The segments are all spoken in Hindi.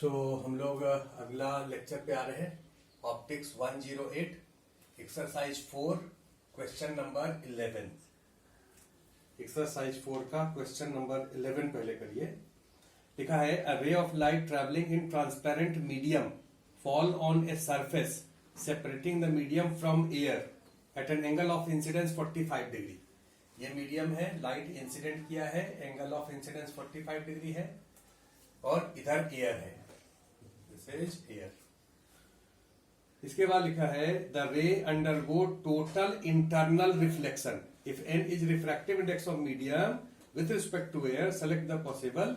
हम लोग अगला लेक्चर पे आ रहे हैं। Optics 108 exercise 4 question number 11। Exercise 4 का क्वेश्चन नंबर 11 पहले करिए। लिखा है a ray of light travelling in transparent medium fall on a surface separating the medium from air at an angle of incidence 45 degree. ये मीडियम है, लाइट इंसिडेंट किया है, एंगल ऑफ इंसिडेंस 45 डिग्री है और इधर एयर है, दिस इज एयर। इसके बाद लिखा है the ray undergo total internal reflection if n is refractive index of medium with respect to air select the possible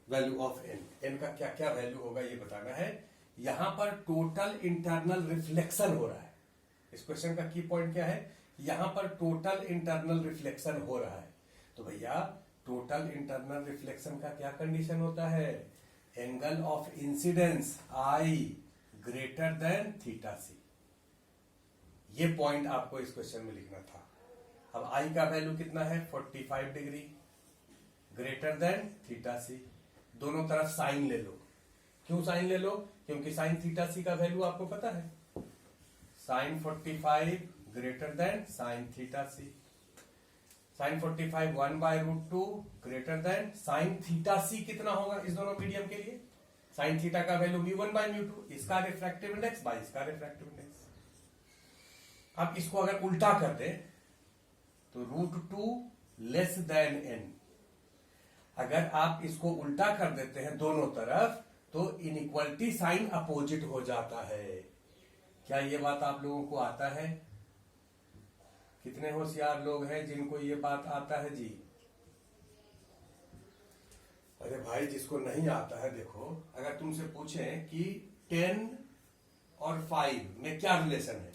value of n. N का क्या क्या वैल्यू होगा ये बताना है। यहां पर टोटल इंटरनल रिफ्लेक्शन हो रहा है। इस क्वेश्चन का की पॉइंट क्या है, यहां पर टोटल इंटरनल रिफ्लेक्शन हो रहा है। तो भैया टोटल इंटरनल रिफ्लेक्शन का क्या कंडीशन होता है, angle of incidence i greater than theta C. ये पॉइंट आपको इस क्वेश्चन में लिखना था। अब आई का वैल्यू कितना है 45 डिग्री ग्रेटर देन थीटा सी। दोनों तरफ साइन ले लो। क्यों साइन ले लो, क्योंकि साइन थीटा सी का वैल्यू आपको पता है, sine 45 greater than sine theta C. Sine 45 1/√2 greater than sine theta C कितना होगा इस दोनों मीडियम के लिए, साइन थीटा का वैल्यू μ1/μ2, इसका रिफ्रैक्टिव इंडेक्स बाय इसका रिफ्रैक्टिव इंडेक्स। अब इसको अगर उल्टा कर दे तो √2 लेस देन n। अगर आप इसको उल्टा कर देते हैं दोनों तरफ तो इनइक्वालिटी साइन अपोजिट हो जाता है। क्या ये बात आप लोगों को आता है? कितने होशियार लोग हैं जिनको ये बात आता है जी? अरे भाई जिसको नहीं आता है, देखो अगर तुमसे पूछें कि 10 और 5 में क्या रिलेशन है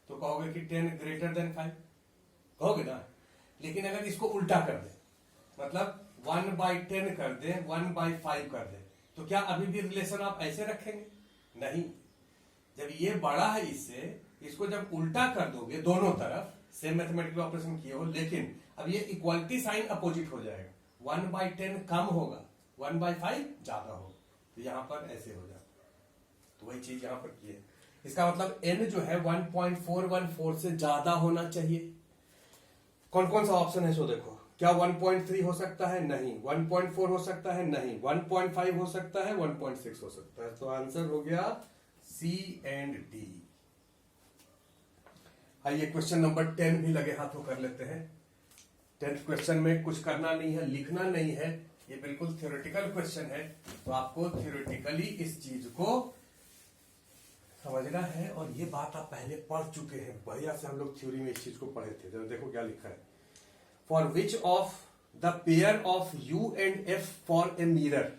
तो कहोगे कि 10 ग्रेटर देन 5 कहोगे ना। लेकिन अगर इसको उल्टा कर दे, मतलब 1/10 कर दे, 1/5 कर दे, तो क्या अभी भी रिलेशन आप ऐसे रखेंगे? नहीं। जब ये बड़ा है इससे, इसको जब उल्टा कर दोगे दोनों तरफ, सेम मैथमेटिकल ऑपरेशन किए हो, लेकिन अब ये इक्वालिटी साइन अपोजिट हो जाएगा। 1/10 कम होगा, 1/5 ज्यादा होगा, तो यहां पर ऐसे हो जाता। तो वही चीज यहां पर की है। इसका मतलब n जो है 1.414 से ज्यादा होना चाहिए। कौन कौन सा ऑप्शन है सो देखो। क्या 1.3 हो सकता है? नहीं। 1.4 हो सकता है? नहीं। 1.5 हो सकता है? 1.6 हो सकता है। तो आंसर हो गया सी एंड डी। आइए क्वेश्चन नंबर 10 भी लगे हाथों कर लेते हैं। 10th क्वेश्चन में कुछ करना नहीं है, लिखना नहीं है, ये बिल्कुल थ्योरेटिकल क्वेश्चन है। तो आपको थ्योरेटिकली इस चीज को समझना है। और ये बात आप पहले पढ़ चुके हैं, बढ़िया से हम लोग थ्योरी में इस चीज को पढ़े थे। जरा देखो क्या लिखा है। For which of the pair of you and F for a mirror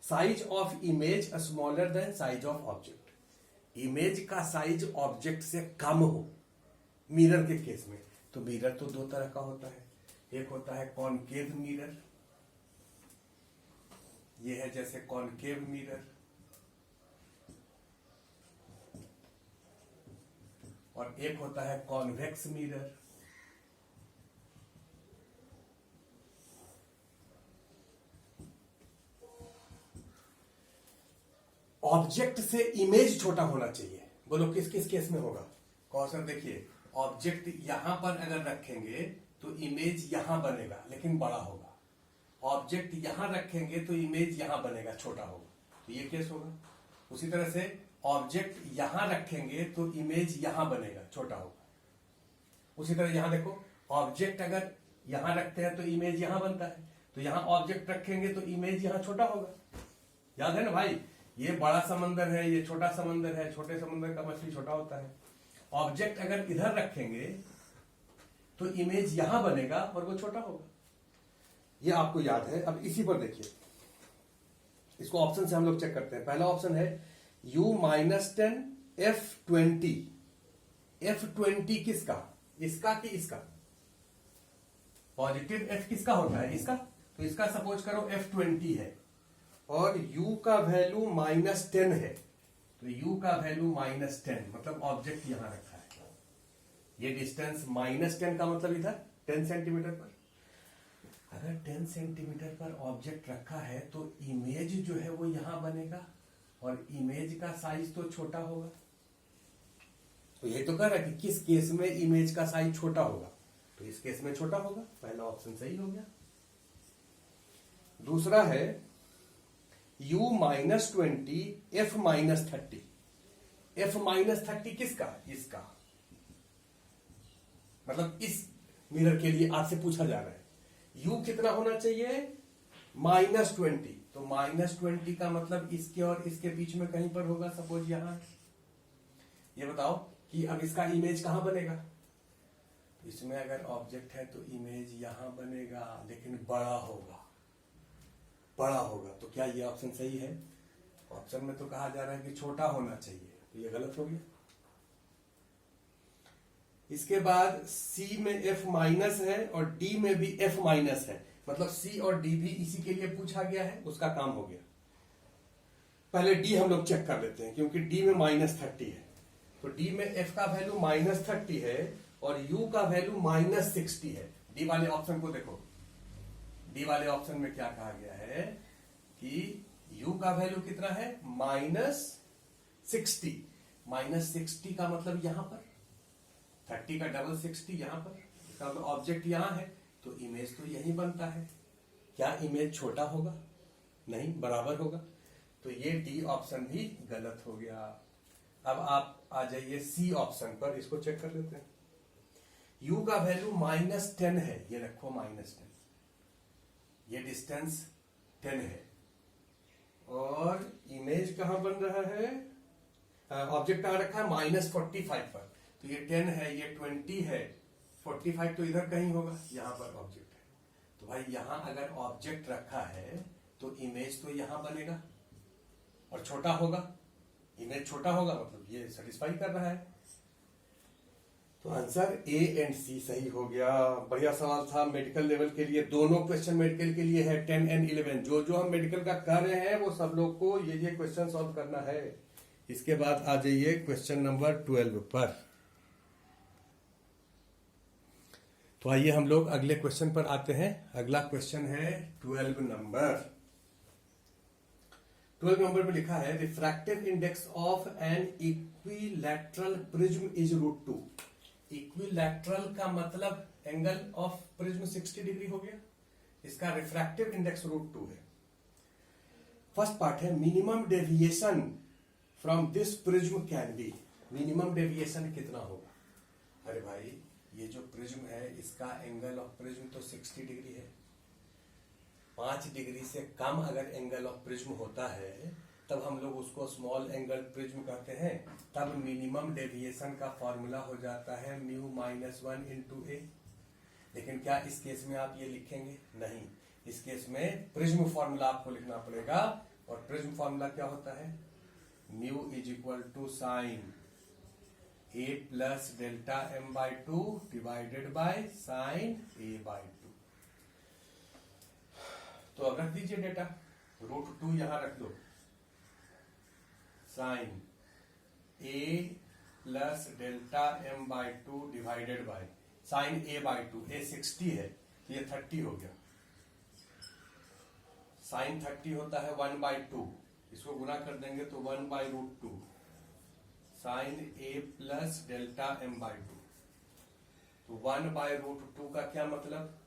size of image smaller than size of object. Image का साइज ऑब्जेक्ट से कम हो मिरर के केस में। तो मिरर तो दो तरह का होता है, एक होता है कॉनकेव मिरर, ये है जैसे कॉनकेव मिरर, और एक होता है कॉन्वेक्स मिरर। ऑब्जेक्ट से इमेज छोटा होना चाहिए। बोलो किस किस केस में होगा? कौशल देखिए, ऑब्जेक्ट यहां पर अगर रखेंगे तो इमेज यहां बनेगा लेकिन बड़ा होगा। ऑब्जेक्ट यहां रखेंगे तो इमेज यहां बनेगा, छोटा होगा। तो ये केस होगा। उसी तरह से ऑब्जेक्ट यहां रखेंगे तो इमेज यहां बनेगा, छोटा होगा। उसी तरह यहां देखो, ऑब्जेक्ट अगर यहां रखते हैं तो इमेज यहां बनता है, तो यहां ऑब्जेक्ट रखेंगे तो इमेज यहां छोटा होगा। याद है ना भाई, ये बड़ा समंदर है, ये छोटा समंदर है, छोटे समंदर का मछली छोटा होता है। ऑब्जेक्ट अगर इधर रखेंगे तो इमेज यहां बनेगा और वो छोटा होगा। ये आपको याद है। अब इसी पर देखिए, इसको ऑप्शन से हम लोग चेक करते हैं। पहला ऑप्शन है U-10 F20। F20 किसका, इसका कि इसका? पॉजिटिव F किसका होता है, इसका। तो इसका सपोज करो F20 है और U का वैल्यू -10 है, तो U का वैल्यू -10, मतलब ऑब्जेक्ट यहां रखा है। ये डिस्टेंस -10 का मतलब इधर 10 सेंटीमीटर पर। अगर 10 सेंटीमीटर पर ऑब्जेक्ट रखा है तो इमेज जो है वो यहां बनेगा और इमेज का साइज तो छोटा होगा। तो ये तो कह रहा है कि किस केस में इमेज का साइज छोटा होगा, तो इस केस में छोटा होगा, पहला ऑप्शन सही हो गया। दूसरा है u-20 f-30। f-30 किसका? इसका, मतलब इस मिरर के लिए आपसे पूछा जा रहा है u कितना होना चाहिए? -20। तो -20 का मतलब इसके और इसके बीच में कहीं पर होगा, सपोज यहां। ये बताओ कि अब इसका इमेज कहां बनेगा? इसमें अगर ऑब्जेक्ट है तो इमेज यहां बनेगा, लेकिन बड़ा होगा, बड़ा होगा। तो क्या ये ऑप्शन सही है? ऑप्शन में तो कहा जा रहा है कि छोटा होना चाहिए, तो ये गलत हो गया। इसके बाद C में F माइनस है और D में भी F माइनस है, मतलब C और D भी इसी के लिए पूछा गया है, उसका काम हो गया। पहले D हम लोग चेक कर लेते हैं, क्योंकि D में -30 है। तो D में F का वैल्यू -30 है और U का वैल्यू -60 है। D वाले ऑप्शन को देखो, D वाले ऑप्शन में क्या कहा गया है कि U का वैल्यू कितना है? -60। -60 का मतलब यहां पर 30 का डबल 60 यहां पर, इसका मतलब ऑब्जेक्ट यहां है, तो इमेज तो यही बनता है। क्या इमेज छोटा होगा? नहीं, बराबर होगा। तो ये डी ऑप्शन भी गलत हो गया। अब आप आ जाइए सी ऑप्शन पर, इसको चेक कर लेते हैं। u का वैल्यू -10 है, ये रखो -10, ये डिस्टेंस 10 है और इमेज कहां बन रहा है? ऑब्जेक्ट कहां रखा है? -45 पर। तो ये 10 है, ये 20 है, 45 तो इधर कहीं होगा, यहां पर ऑब्जेक्ट है। तो भाई यहां अगर ऑब्जेक्ट रखा है तो इमेज तो यहां बनेगा और छोटा होगा, इमेज छोटा होगा, मतलब ये सेटिस्फाई कर रहा है। तो आंसर ए एंड सी सही हो गया। बढ़िया सवाल था मेडिकल लेवल के लिए, दोनों क्वेश्चन मेडिकल के लिए है, 10 एंड 11। जो हम मेडिकल का कर रहे हैं वो सब लोग को ये क्वेश्चन सॉल्व करना है। इसके बाद आ जाइए क्वेश्चन नंबर 12 पर। तो आइए हम लोग अगले क्वेश्चन पर आते हैं। अगला क्वेश्चन है 12 नंबर। 12 नंबर पे लिखा है refractive index of an equilateral prism is √2। Equilateral का मतलब एंगल ऑफ प्रिज्म 60 डिग्री हो गया, इसका रिफ्रैक्टिव इंडेक्स √2 है। फर्स्ट पार्ट है minimum deviation from this prism can be. Minimum deviation कितना होगा? अरे भाई ये जो प्रिज्म है इसका एंगल ऑफ प्रिज्म तो 60 डिग्री है। 5 डिग्री से कम अगर एंगल ऑफ प्रिज्म होता है तब हम लोग उसको स्मॉल एंगल प्रिज्म कहते हैं। तब मिनिमम डेविएशन का फॉर्मूला हो जाता है μ-1 × a। लेकिन क्या इस केस में आप ये लिखेंगे? नहीं, इस केस में प्रिज्म फॉर्मूला आपको लिखना पड़ेगा। और प्रिज्म फॉर्मूला क्या होता है? μ = sin a + Δm/2 divided by sin a/2। तो अब रख दीजिए डेटा, √2 यहां रख दो, sin a + Δm/2 divided by sin a/2। a 60 है तो ये 30 हो गया। sin 30 होता है 1/2, इसको गुना कर देंगे तो 1/√2 sin a + Δm/2। तो 1/√2 का क्या मतलब?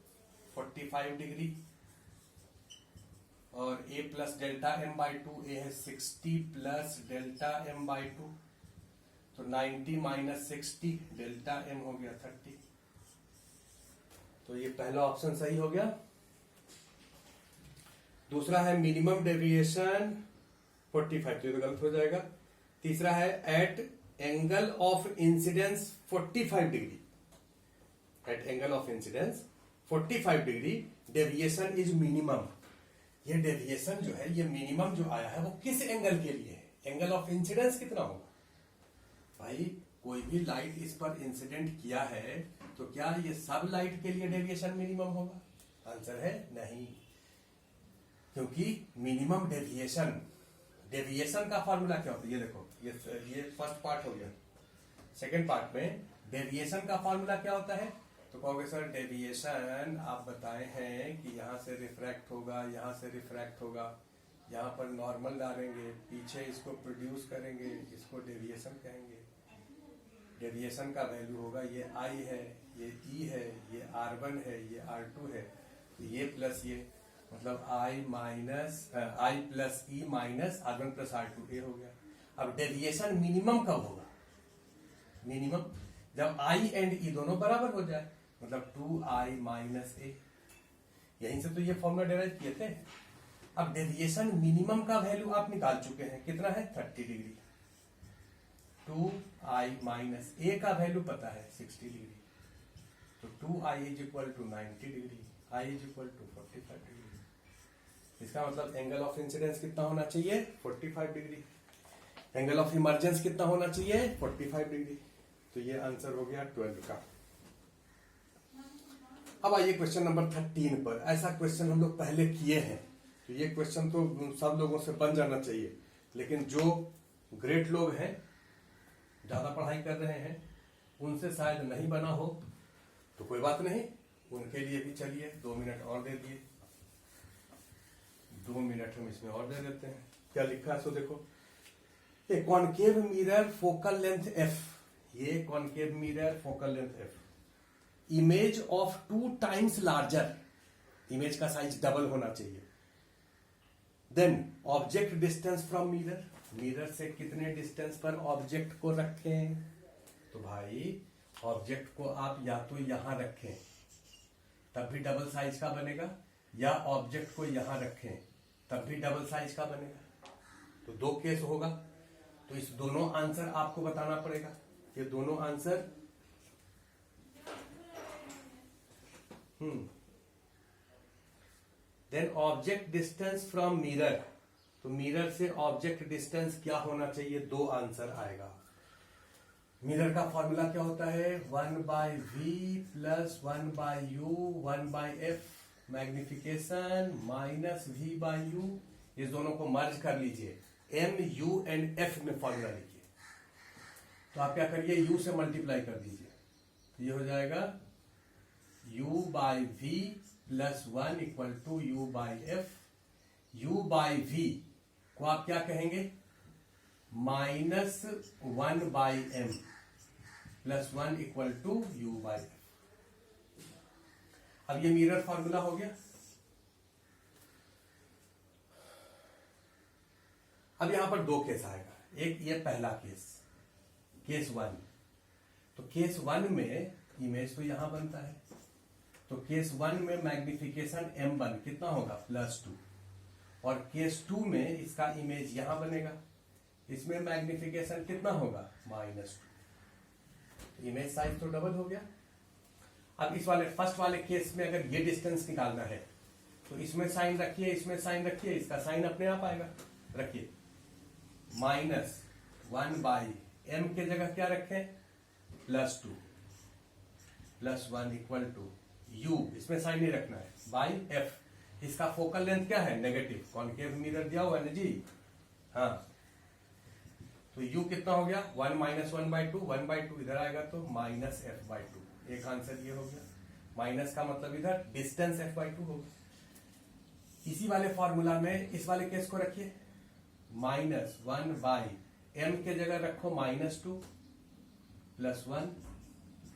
45 डिग्री और a + Δm/2, a है 60 + Δm/2, तो 90 - 60 Δm हो गया 30। तो ये पहला ऑप्शन सही हो गया। दूसरा है मिनिमम डेविएशन 45, तो ये तो गलत हो जाएगा। तीसरा है at angle of incidence 45 degree, at angle of incidence 45 degree deviation is minimum. ये डेविएशन जो है, ये मिनिमम जो आया है वो किस एंगल के लिए है? एंगल ऑफ इंसिडेंस कितना होगा? भाई कोई भी लाइट इस पर इंसिडेंट किया है तो क्या ये सब लाइट के लिए डेविएशन मिनिमम होगा? आंसर है नहीं, क्योंकि मिनिमम डेविएशन का फॉर्मूला क्या होता है? ये देखो, ये फर्स्ट पार्ट हो गया। सेकेंड पार्ट में डेविएशन का फॉर्मूला क्या होता है? तो कहोगे सर डेविएशन आप बताए हैं कि यहाँ से रिफ्रैक्ट होगा, यहाँ से रिफ्रैक्ट होगा, यहाँ पर नॉर्मल डालेंगे, पीछे इसको प्रोड्यूस करेंगे, इसको डेविएशन कहेंगे। डेविएशन का वैल्यू होगा ये आई है, ये ई है, ये R1 है, ये R2 है, तो ये प्लस ये मतलब आई plus E minus R1 plus R2 ये हो गया। अब डेविएशन मिनिमम कब होगा? मिनिमम जब आई एंड ई दोनों बराबर हो जाए, मतलब 2i माइनस ए। यहीं से तो ये फॉर्मूला डेराइव किए थे। अब डेविएशन मिनिमम का वैल्यू आप निकाल चुके हैं, कितना है 30 डिग्री। 2i माइनस ए का वैल्यू पता है 60 डिग्री, तो 2i is equal to 90 degree, i is equal to 45 degree. इसका मतलब एंगल ऑफ इंसिडेंस कितना होना चाहिए 45 डिग्री, एंगल ऑफ इमर्जेंस कितना होना चाहिए 45 डिग्री। तो ये आंसर हो गया 12 का। अब आइए क्वेश्चन नंबर 13 पर। ऐसा क्वेश्चन हम लोग पहले किए हैं, तो ये क्वेश्चन तो सब लोगों से बन जाना चाहिए, लेकिन जो ग्रेट लोग हैं, ज्यादा पढ़ाई कर रहे हैं, उनसे शायद नहीं बना हो, तो कोई बात नहीं, उनके लिए भी चलिए 2 मिनट और दे दिए। 2 मिनट हम इसमें और दे देते हैं। क्या लिखा है सो देखो, a concave mirror focal length F, ये concave mirror focal length F, image of 2 times larger, image का साइज डबल होना चाहिए। Then object distance from mirror, mirror से कितने डिस्टेंस पर ऑब्जेक्ट को रखें? तो भाई ऑब्जेक्ट को आप या तो यहां रखें तब भी डबल साइज का बनेगा, या ऑब्जेक्ट को यहां रखें तब भी डबल साइज का बनेगा। तो 2 केस होगा, तो इस दोनों आंसर आपको बताना पड़ेगा। ये दोनों answer then object distance from mirror, तो मिरर से ऑब्जेक्ट डिस्टेंस क्या होना चाहिए? 2 आंसर आएगा। मिरर का फॉर्मूला क्या होता है? 1/v plus 1/u 1/f magnification minus v/u। इस दोनों को मर्ज कर लीजिए, m, u एंड f में फॉर्मूला लिखिए। तो आप क्या करिए, u से मल्टीप्लाई कर दीजिए, ये हो जाएगा u/v plus 1 equal to u/f। u/v को आप क्या कहेंगे? Minus 1/m plus 1 equal to u/f। अब ये मिरर फॉर्मूला हो गया। अब यहां पर 2 केस आएगा, एक ये पहला केस, केस 1। तो केस 1 में इमेज तो यहां बनता है, तो केस 1 में मैग्निफिकेशन m1 कितना होगा +2, और केस 2 में इसका इमेज यहां बनेगा, इसमें मैग्निफिकेशन कितना होगा -2। इमेज साइज तो डबल हो गया। अब इस वाले फर्स्ट वाले केस में अगर ये डिस्टेंस निकालना है तो इसमें साइन रखिए, इसमें साइन रखिए, इसका साइन अपने आप आएगा। रखिए -1/m के जगह क्या रखें +2 प्लस 1 इक्वल टू u, इसमें साइन नहीं रखना है, बाई f। इसका फोकल लेंथ क्या है? नेगेटिव, कॉनकेव मिरर दिया हुआ है ना जी, हाँ। तो u कितना हो गया 1 माइनस 1/2, 1/2 इधर आएगा तो -f/2। एक आंसर ये हो गया। माइनस का मतलब इधर डिस्टेंस f/2 होगा। इसी वाले फॉर्मूला में इस वाले केस को रखिए, -1/m के जगह रखो -2 प्लस 1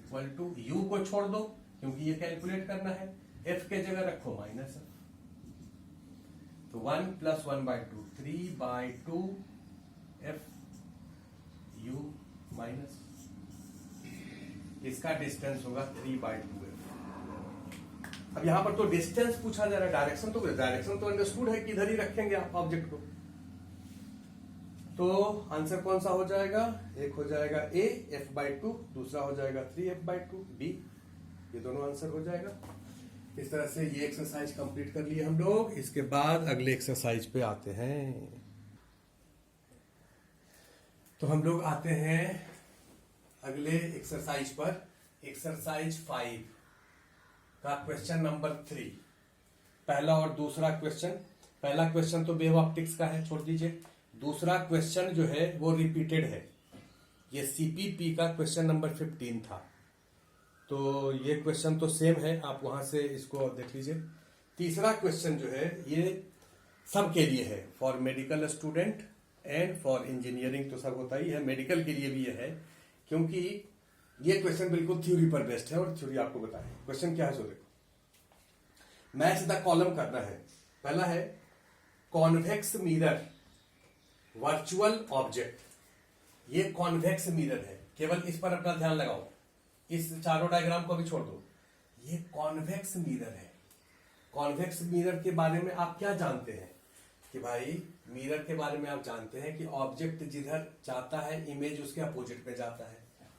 इक्वल टू u को छोड़ दो क्योंकि ये कैलकुलेट करना है, f के जगह रखो -f। तो 1 प्लस 1/2 3/2 f u माइनस, इसका डिस्टेंस होगा 3/2 f। अब यहां पर तो डिस्टेंस पूछा जा रहा है, डायरेक्शन तो अंडरस्टूड है कि इधर ही रखेंगे आप ऑब्जेक्ट को। तो आंसर कौन सा हो जाएगा? एक हो जाएगा a f/2, दूसरा हो जाएगा 3f/2 b। ये दोनों आंसर हो जाएगा। इस तरह से ये एक्सरसाइज कंप्लीट कर लिए हम लोग। इसके बाद अगले एक्सरसाइज पे आते हैं। तो हम लोग आते हैं अगले एक्सरसाइज पर, एक्सरसाइज 5 का क्वेश्चन नंबर 3। पहला और दूसरा क्वेश्चन, पहला क्वेश्चन तो वेव ऑप्टिक्स का है, छोड़ दीजिए। दूसरा क्वेश्चन जो है वो रिपीटेड है, ये सीपीपी का क्वेश्चन नंबर 15 था। तो ये क्वेश्चन तो सेम है, आप वहां से इसको देख लीजिए। तीसरा क्वेश्चन जो है ये सबके लिए है, for medical student and for engineering, तो सब होता ही है, मेडिकल के लिए भी ये है, क्योंकि ये क्वेश्चन बिल्कुल थ्योरी पर बेस्ड है और थ्योरी आपको बताए। क्वेश्चन क्या है सो देखो, मैच द कॉलम करना है। पहला है कॉन्वेक्स मिरर वर्चुअल ऑब्जेक्ट, ये कॉन्वेक्स मिरर है, केवल इस पर अपना ध्यान लगाओ, इस चारों डायग्राम को भी छोड़ दो। ये कॉन्वेक्स मिरर है। कॉन्वेक्स मिरर के बारे में आप क्या जानते हैं कि भाई मिरर के बारे में आप जानते हैं कि ऑब्जेक्ट जिधर जाता है इमेज उसके अपोजिट पे जाता है।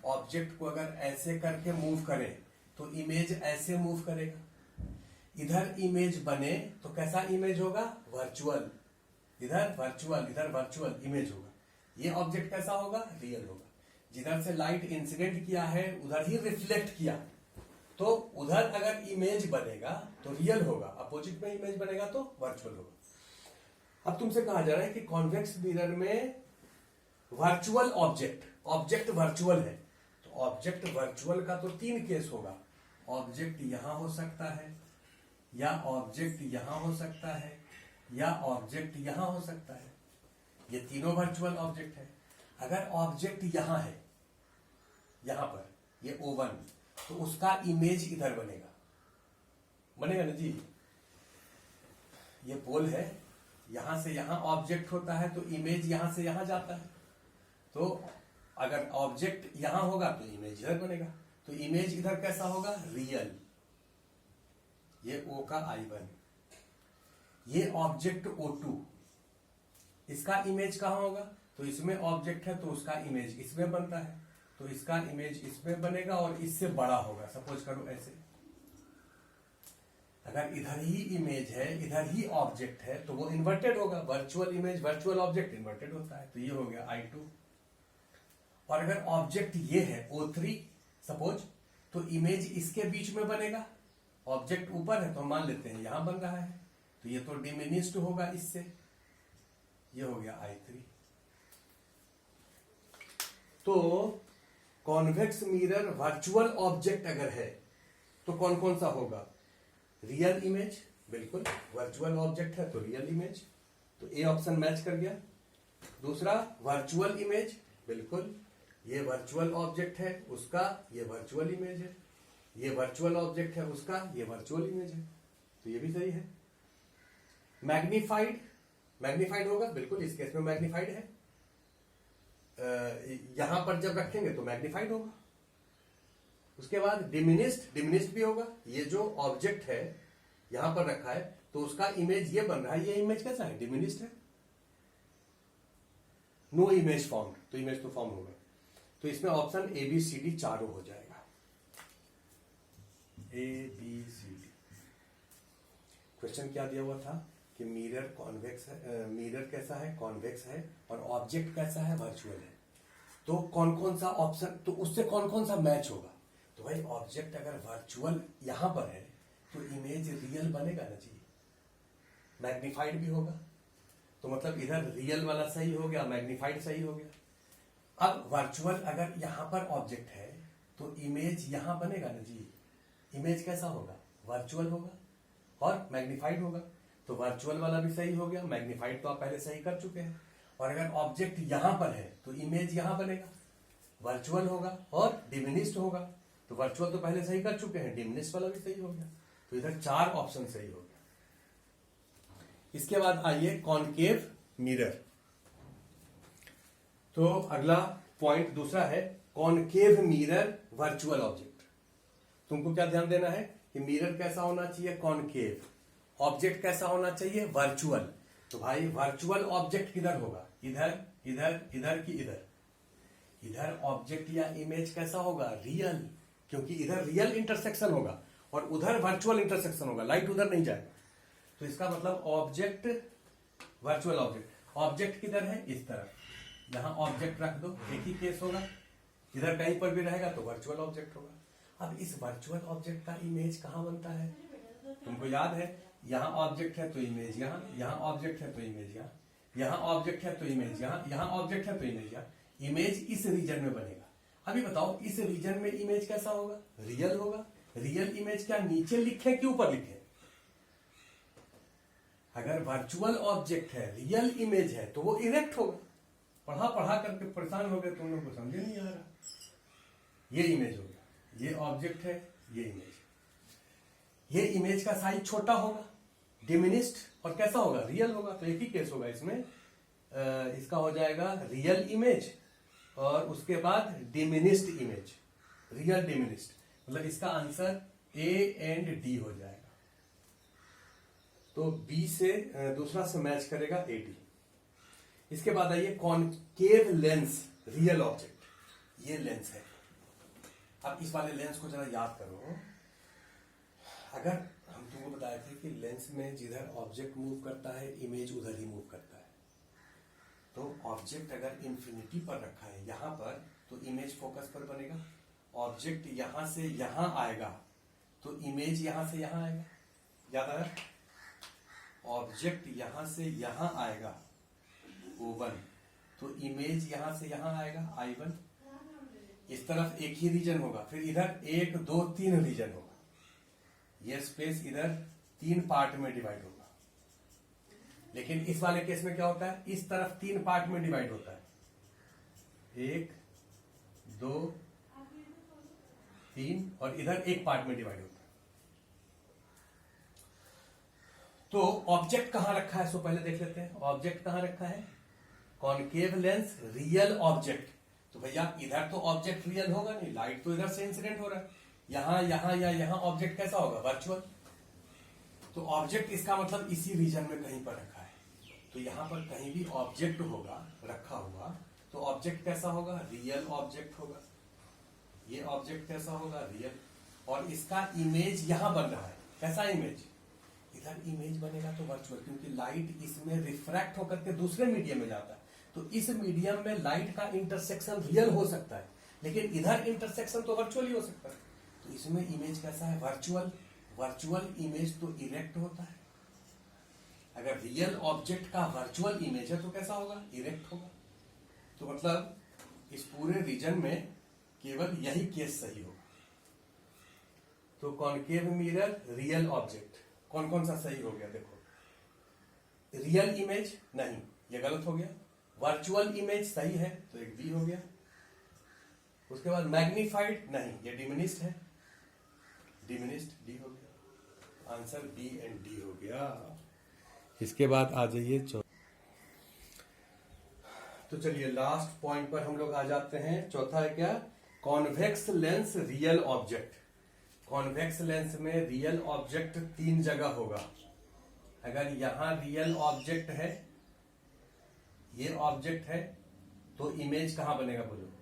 ऑब्जेक्ट को अगर ऐसे करके मूव करें तो इमेज ऐसे मूव करेगा। इधर इमेज बने तो कैसा इमेज होगा, वर्चुअल। इधर वर्चुअल इमेज होगा। ये ऑब्जेक्ट कैसा होगा, रियल होगा। जिधर से लाइट इंसिडेंट किया है उधर ही रिफ्लेक्ट किया, तो उधर अगर इमेज बनेगा तो रियल होगा, अपोजिट में इमेज बनेगा तो वर्चुअल होगा। अब तुमसे कहा जा रहा है कि कॉन्वेक्स मिरर में वर्चुअल ऑब्जेक्ट वर्चुअल है, तो ऑब्जेक्ट वर्चुअल का तो 3 केस होगा। ऑब्जेक्ट यहां हो सकता है, या ऑब्जेक्ट यहां हो सकता है, या ऑब्जेक्ट यहां हो सकता है। ये तीनों वर्चुअल ऑब्जेक्ट है। अगर ऑब्जेक्ट यहां है, यहां पर ये O1, तो उसका इमेज इधर बनेगा ना जी। ये पोल है, यहां से यहां ऑब्जेक्ट होता है तो इमेज यहां से यहां जाता है। तो अगर ऑब्जेक्ट यहां होगा तो इमेज इधर बनेगा, तो इमेज इधर कैसा होगा, रियल। ये O का I1, ये ऑब्जेक्ट O2, इसका इमेज कहां होगा, तो इसमें ऑब्जेक्ट है तो उसका इमेज इसमें बनता है, तो इसका इमेज इसमें बनेगा और इससे बड़ा होगा। सपोज करो ऐसे, अगर इधर ही इमेज है इधर ही ऑब्जेक्ट है तो वो इन्वर्टेड होगा। Virtual image virtual object inverted होता है, तो ये हो गया I2। और अगर ऑब्जेक्ट ये है O3 सपोज, तो इमेज इसके बीच में बनेगा। ऑब्जेक्ट ऊपर है तो मान लेते हैं यहां बन रहा है, तो ये तो डिमिनिश्ड होगा इससे, ये हो गया I3। तो कॉन्वेक्स मिरर वर्चुअल ऑब्जेक्ट अगर है तो कौन कौन सा होगा, रियल इमेज, बिल्कुल वर्चुअल ऑब्जेक्ट है तो रियल इमेज, तो ए ऑप्शन मैच कर गया। दूसरा वर्चुअल इमेज, बिल्कुल ये वर्चुअल ऑब्जेक्ट है उसका ये वर्चुअल इमेज है, ये वर्चुअल ऑब्जेक्ट है उसका ये वर्चुअल इमेज है, तो ये भी सही है। मैग्नीफाइड होगा, बिल्कुल इस केस में मैग्नीफाइड है। यहां पर जब रखेंगे तो मैग्नीफाइड होगा। उसके बाद डिमिनिस्ड भी होगा। ये जो ऑब्जेक्ट है यहां पर रखा है तो उसका इमेज ये बन रहा है, ये इमेज कैसा है, डिमिनिस्ड है। नो इमेज फॉर्म, तो इमेज तो फॉर्म होगा। तो इसमें ऑप्शन ABCD चारों हो जाएगा, ABCD। क्वेश्चन क्या दिया हुआ था कि मिरर कॉन्वेक्स है, मिरर कैसा है, कॉन्वेक्स है, और ऑब्जेक्ट कैसा है, वर्चुअल है। तो कौन कौन सा ऑप्शन, तो उससे कौन कौन सा मैच होगा, तो भाई ऑब्जेक्ट अगर वर्चुअल यहां पर है तो इमेज रियल बनेगा ना जी, मैग्नीफाइड भी होगा, तो मतलब इधर रियल वाला सही हो गया, मैग्नीफाइड सही हो गया। अब वर्चुअल अगर यहां पर ऑब्जेक्ट है तो इमेज यहां बनेगा ना जी, इमेज कैसा होगा, वर्चुअल होगा और मैग्नीफाइड होगा, तो वर्चुअल वाला भी सही हो गया, मैग्नीफाइड तो आप पहले सही कर चुके हैं। और अगर ऑब्जेक्ट यहां पर है तो इमेज यहां बनेगा, वर्चुअल होगा और डिमिनिस्ड होगा, तो वर्चुअल तो पहले सही कर चुके हैं, डिमिनिस्ड वाला भी सही हो गया, तो इधर 4 ऑप्शन सही हो गया। इसके बाद आइए कॉनकेव मिरर। तो अगला पॉइंट दूसरा है कॉनकेव मिरर वर्चुअल ऑब्जेक्ट। तुमको क्या ध्यान देना है कि मिरर कैसा होना चाहिए, कॉनकेव, ऑब्जेक्ट कैसा होना चाहिए, वर्चुअल। तो भाई वर्चुअल ऑब्जेक्ट किधर होगा, इधर इधर इधर की इधर, इधर ऑब्जेक्ट या इमेज कैसा होगा, रियल, क्योंकि इधर रियल इंटरसेक्शन होगा और उधर वर्चुअल इंटरसेक्शन होगा, लाइट उधर नहीं जाएगा। तो इसका मतलब ऑब्जेक्ट वर्चुअल ऑब्जेक्ट किधर है, इस तरफ, यहां ऑब्जेक्ट रख दो, एक ही केस होगा, इधर कहीं पर भी रहेगा तो वर्चुअल ऑब्जेक्ट होगा। अब इस वर्चुअल ऑब्जेक्ट का इमेज कहां बनता है, तुमको याद है, यहां ऑब्जेक्ट है तो इमेज यहां, यहां ऑब्जेक्ट है तो इमेज यहां, यहां ऑब्जेक्ट है तो इमेज यहां, यहां ऑब्जेक्ट है तो इमेज यहां, इमेज इस रीजन में बनेगा। अभी बताओ इस रीजन में इमेज कैसा होगा, रियल होगा। रियल इमेज क्या नीचे लिखे कि ऊपर लिखे? अगर वर्चुअल ऑब्जेक्ट है, रियल इमेज है, तो वो इरेक्ट होगा। पढ़ा पढ़ा करके परेशान हो गए, तुम लोग को समझ नहीं आ रहा। ये इमेज हो गया, ये ऑब्जेक्ट है, ये इमेज। ये इमेज का साइज छोटा होगा, डिमिनिस्ड, और कैसा होगा, रियल होगा। तो एक ही केस होगा इसमें, इसका हो जाएगा रियल इमेज और उसके बाद डिमिनिस्ड इमेज, रियल डिमिनिस्ड। मतलब इसका आंसर ए एंड डी हो जाएगा। तो बी से दूसरा से मैच करेगा ए डी। इसके बाद आइए कॉनकेव लेंस, रियल ऑब्जेक्ट। ये लेंस है। अब इस वाले लेंस को जरा याद करो। अगर हम तुमको बताए थे कि लेंस में जिधर ऑब्जेक्ट मूव करता है, इमेज उधर ही मूव करता है। तो ऑब्जेक्ट अगर इंफिनिटी पर रखा है यहां पर, तो इमेज फोकस पर बनेगा। ऑब्जेक्ट यहां से यहां आएगा तो इमेज यहां से यहां आएगा। याद आया? ऑब्जेक्ट यहां से यहां आएगा O1, तो इमेज यहां से यहां आएगा I1। इस तरफ एक ही रीजन होगा, फिर इधर 1 2 3 रीजन होगा। यह स्पेस इधर 3 पार्ट में डिवाइड होगा। लेकिन इस वाले केस में क्या होता है, इस तरफ 3 पार्ट में डिवाइड होता है, 1 2 3, और इधर 1 पार्ट में डिवाइड होता है। तो ऑब्जेक्ट कहां रखा है, सो पहले देख लेते हैं ऑब्जेक्ट कहां रखा है। Concave lens, real object. तो भैया इधर तो ऑब्जेक्ट रियल होगा नहीं, लाइट तो इधर से इंसिडेंट हो रहा है। यहां यहां या यहां ऑब्जेक्ट कैसा होगा, वर्चुअल। तो ऑब्जेक्ट इसका मतलब इसी रीजन में कहीं पर रखा है। तो यहां पर कहीं भी ऑब्जेक्ट होगा रखा हुआ, तो ऑब्जेक्ट कैसा होगा, रियल ऑब्जेक्ट होगा। ये ऑब्जेक्ट कैसा होगा, रियल। और इसका इमेज यहां बन रहा है, कैसा इमेज, इधर इमेज बनेगा तो वर्चुअल, क्योंकि लाइट इसमें रिफ्रैक्ट होकर के दूसरे मीडियम में जाता है। तो इस मीडियम में लाइट का इंटरसेक्शन रियल हो सकता है, लेकिन इधर इंटरसेक्शन तो वर्चुअल ही हो सकता है। तो इसमें इमेज कैसा है, वर्चुअल। वर्चुअल इमेज तो इरेक्ट होता है। अगर रियल ऑब्जेक्ट का वर्चुअल इमेज है तो कैसा होगा, इरेक्ट होगा। तो मतलब इस पूरे रीजन में केवल यही केस सही होगा। तो कॉनकेव मिरर, रियल ऑब्जेक्ट, कौन कौन सा सही हो गया देखो। रियल इमेज नहीं, ये गलत हो गया। वर्चुअल इमेज सही है, तो एक बी हो गया। उसके बाद मैग्नीफाइड नहीं, ये डिमिनिस्ड है, डिमिनिस्ड डी हो गया। आंसर बी एंड डी हो गया। इसके बाद आ जाइए तो चलिए लास्ट पॉइंट पर हम लोग आ जाते हैं। चौथा है क्या, convex lens, real object. Convex lens में रियल ऑब्जेक्ट 3 जगह होगा। अगर यहां रियल ऑब्जेक्ट है, ये ऑब्जेक्ट है, तो इमेज कहां बनेगा बोलो।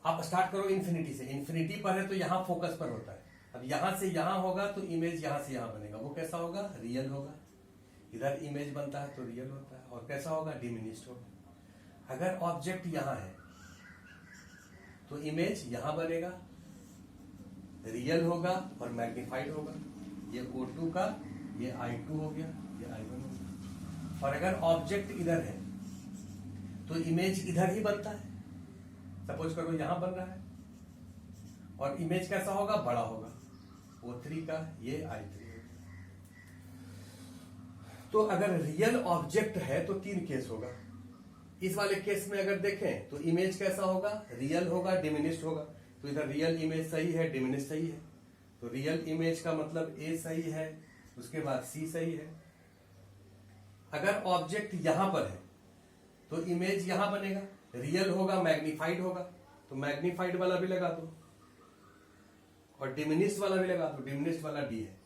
आप स्टार्ट करो इन्फिनिटी से। इन्फिनिटी पर है तो यहां फोकस पर होता है। अब यहां से यहां होगा तो इमेज यहां से यहां बनेगा, वो कैसा होगा, रियल होगा। इधर इमेज बनता है तो रियल होता है, और कैसा होगा, डिमिनिस्ड होगा। अगर ऑब्जेक्ट यहां है तो इमेज यहां बनेगा, रियल होगा और मैग्नीफाइड होगा। ये O2 का, ये I2 हो गया, ये I1 हो गया। और अगर ऑब्जेक्ट इधर है तो इमेज इधर ही बनता है। सपोज करो यहां बन रहा है, और इमेज कैसा होगा, बड़ा होगा, O3 का, ये I3 हो गया। तो अगर रियल ऑब्जेक्ट है तो 3 केस होगा। इस वाले केस में अगर देखें तो इमेज कैसा होगा, रियल होगा, डिमिनिस्ड होगा। तो इधर रियल इमेज सही है, डिमिनिस्ड सही है। तो रियल इमेज का मतलब ए सही है, उसके बाद सी सही है। अगर ऑब्जेक्ट यहां पर है तो इमेज यहां बनेगा, रियल होगा, मैग्नीफाइड होगा, तो मैग्नीफाइड वाला भी लगा दो, और डिमिनिस्ड वाला भी लगा दो। डिमिनिस्ड वाला डी है,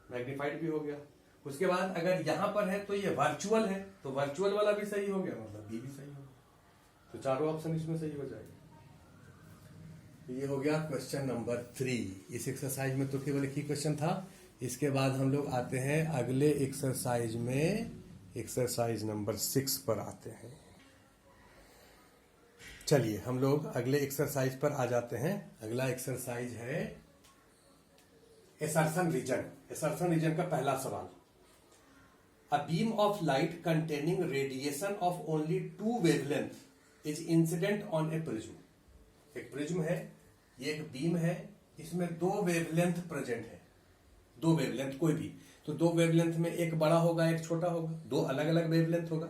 मैग्नीफाइड भी हो गया। उसके बाद अगर यहां पर है तो ये वर्चुअल है, तो वर्चुअल वाला भी सही हो गया, मतलब बी भी सही हो गया। तो चारों ऑप्शन इसमें सही हो जाएगा। ये हो गया क्वेश्चन नंबर 3। इस एक्सरसाइज में तो केवल एक ही क्वेश्चन था। इसके बाद हम लोग आते हैं अगले एक्सरसाइज में, एक्सरसाइज नंबर 6 पर आते हैं। चलिए हम लोग अगले एक्सरसाइज पर आ जाते हैं। अगला एक्सरसाइज है एसर्शन रीजन। एसर्शन रीजन का पहला सवाल, a beam of light containing radiation of only 2 wavelength is incident on A prism. एक प्रिज्म है, ये एक बीम है, इसमें दो वेवलेंथ प्रेजेंट है, दो वेवलेंथ कोई भी, तो दो वेवलेंथ में एक बड़ा होगा एक छोटा होगा, दो अलग अलग वेवलेंथ होगा।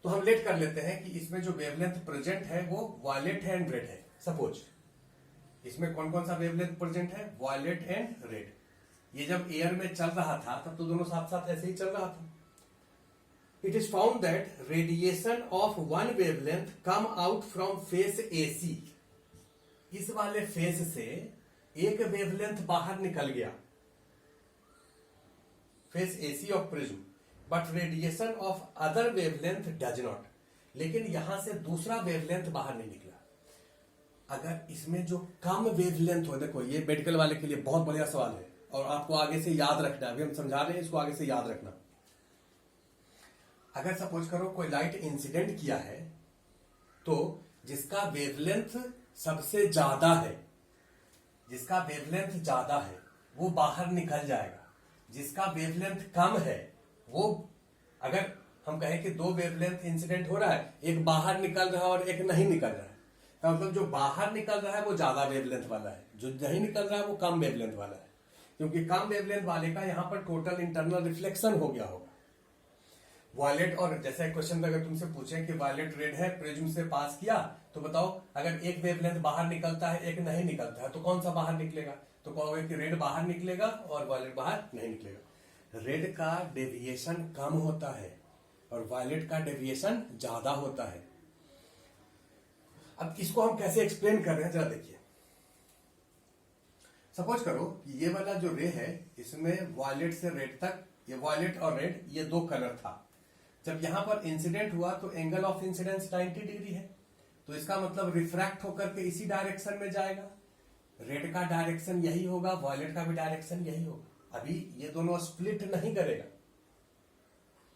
तो हम लेट कर लेते हैं कि इसमें जो वेवलेंथ प्रेजेंट है वो वायलेट एंड रेड है। सपोज इसमें कौन कौन सा वेवलेंथ प्रेजेंट है, वायलेट एंड रेड। ये जब एयर में चल रहा था तब तो दोनों साथ साथ ऐसे ही चल रहा था। It is found that radiation of one wavelength come out from face AC। इस वाले फेस से एक वेवलेंथ बाहर निकल गया, face AC of prism, but radiation of other wavelength does not. लेकिन यहां से दूसरा वेवलेंथ बाहर नहीं निकला। अगर इसमें जो कम वेवलेंथ हो, देखो ये मेडिकल वाले के लिए बहुत बढ़िया सवाल है और आपको आगे से याद रखना है, अभी हम समझा रहे हैं, इसको आगे से याद रखना। अगर सपोज करो कोई लाइट इंसिडेंट किया है तो जिसका वेवलेंथ सबसे ज्यादा है, जिसका वेवलेंथ ज्यादा है वो बाहर निकल जाएगा। जिसका वेवलेंथ कम है वो, अगर हम कहें कि दो वेवलेंथ इंसिडेंट हो रहा है, एक बाहर निकल रहा है और एक नहीं निकल रहा है, तो मतलब जो बाहर निकल रहा है वो ज्यादा वेवलेंथ वाला है, जो नहीं निकल रहा है वो कम वेवलेंथ वाला है। क्योंकि कम वेवलेंथ वाले का यहां पर टोटल इंटरनल रिफ्लेक्शन हो गया होगा। वायलेट, और जैसे क्वेश्चन में अगर तुमसे पूछे कि वायलेट रेड है, प्रिज्म से पास किया, तो बताओ अगर एक वेवलेंथ बाहर निकलता है एक नहीं निकलता है तो कौन सा बाहर निकलेगा, तो कहोगे कि रेड बाहर निकलेगा और वायलेट बाहर नहीं निकलेगा। रेड का डेविएशन कम होता है और वायलेट का डेविएशन ज्यादा होता है। अब इसको हम कैसे एक्सप्लेन कर रहे हैं जरा देखिए। सपोज करो कि ये वाला जो रे है इसमें वायलेट से रेड तक, ये वायलेट और रेड ये दो कलर था। जब यहां पर इंसिडेंट हुआ तो एंगल ऑफ इंसिडेंस 90 डिग्री है, तो इसका मतलब रिफ्रैक्ट होकर के इसी डायरेक्शन में जाएगा। रेड का डायरेक्शन यही होगा, वायलेट का भी डायरेक्शन यही होगा। अभी ये दोनों स्प्लिट नहीं करेगा,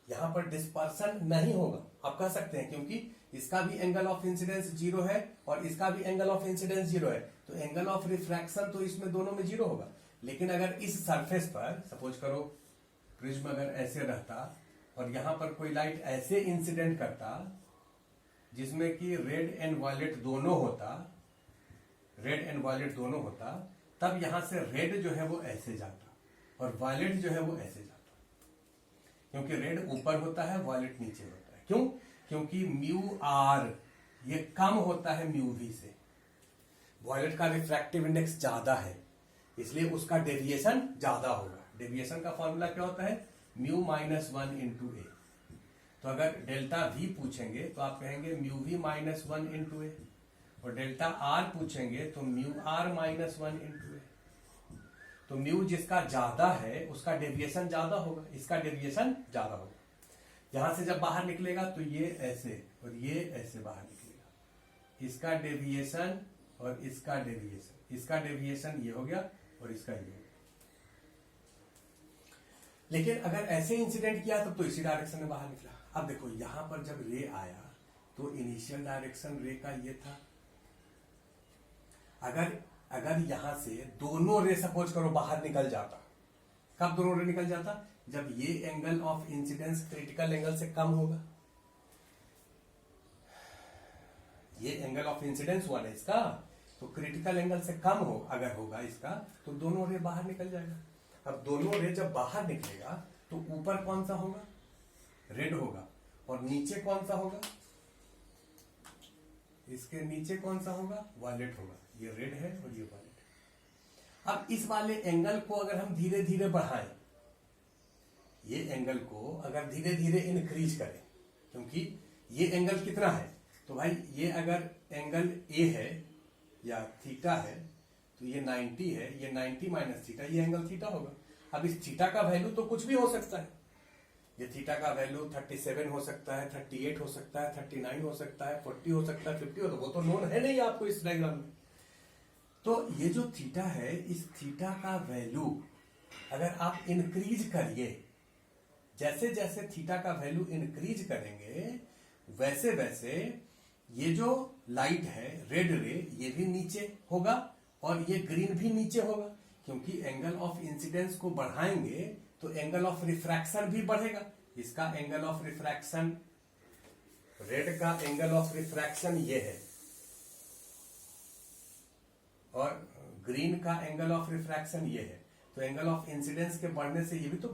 यहां पर डिस्पर्सन नहीं होगा, आप कह सकते हैं, क्योंकि इसका भी एंगल ऑफ इंसिडेंस 0 है और इसका भी एंगल ऑफ इंसिडेंस 0 है, तो एंगल ऑफ रिफ्रैक्शन तो इसमें दोनों में 0 होगा। लेकिन अगर इस सरफेस पर सपोज करो प्रिज्म अगर ऐसे रहता और यहां पर कोई लाइट ऐसे इंसिडेंट करता जिसमें कि रेड एंड वायलेट दोनों होता, रेड एंड वायलेट दोनों होता, तब यहां से रेड जो है वो ऐसे जाता और वायलेट जो है वो ऐसे जाता, क्योंकि रेड ऊपर होता है वायलेट नीचे होता है। क्यों? क्योंकि म्यू आर ये कम होता है म्यू वी से। वायलेट का रिफ्रैक्टिव इंडेक्स ज्यादा है इसलिए उसका डेविएशन ज्यादा होगा। डेविएशन का फॉर्मूला क्या होता है, म्यू -1 इंटू ए। तो अगर डेल्टा वी पूछेंगे तो आप कहेंगे म्यू वी -1 इंटू ए, और डेल्टा आर पूछेंगे तो म्यू आर -1 इंटू ए। तो म्यू जिसका ज्यादा है उसका डेविएशन ज्यादा होगा, इसका डेविएशन ज्यादा होगा। यहां से जब बाहर निकलेगा तो ये ऐसे और ये ऐसे बाहर निकलेगा, इसका डेविएशन और इसका डेविएशन, इसका डेविएशन ये हो गया और इसका ये हो गया। लेकिन अगर ऐसे इंसिडेंट किया तब तो इसी डायरेक्शन में बाहर निकला। अब देखो यहां पर जब रे आया तो इनिशियल डायरेक्शन रे का ये था। अगर यहां से दोनों रे सपोज करो बाहर निकल जाता, कब दोनों रे निकल जाता, जब ये angle of incidence critical angle से कम होगा। ये एंगल ऑफ इंसिडेंस हुआ ना इसका, तो क्रिटिकल एंगल से कम हो अगर होगा इसका तो दोनों रे बाहर निकल जाएगा। अब दोनों रे जब बाहर निकलेगा तो ऊपर कौन सा होगा, रेड होगा, और नीचे कौन सा होगा, इसके नीचे कौन सा होगा, वायलेट होगा। ये रेड है और ये वायलेट है। अब इस वाले एंगल को अगर हम धीरे धीरे बढ़ाएं, ये एंगल को अगर धीरे धीरे इंक्रीज करें, क्योंकि ये एंगल कितना है, तो भाई ये अगर एंगल ए है या थीटा है तो ये 90 है, ये 90 माइनस थीटा, ये एंगल थीटा होगा। अब इस थीटा का वैल्यू तो कुछ भी हो सकता है, ये थीटा का वैल्यू 37 हो सकता है, 38 हो सकता है, 39 हो सकता है, 40 हो सकता है, 50 हो, तो वो तो नोन है नहीं आपको इस डायग्राम में। तो ये जो थीटा है, इस थीटा का वैल्यू अगर आप इंक्रीज करिए, जैसे जैसे थीटा का वैल्यू इंक्रीज करेंगे वैसे वैसे ये जो लाइट है रेड रे ये भी नीचे होगा और ये ग्रीन भी नीचे होगा, क्योंकि एंगल ऑफ इंसिडेंस को बढ़ाएंगे तो एंगल ऑफ रिफ्रैक्शन भी बढ़ेगा। इसका एंगल ऑफ रिफ्रैक्शन, रेड का एंगल ऑफ रिफ्रैक्शन ये है, और ग्रीन का एंगल ऑफ रिफ्रैक्शन ये है, तो एंगल ऑफ इंसिडेंस के बढ़ने से ये भी तो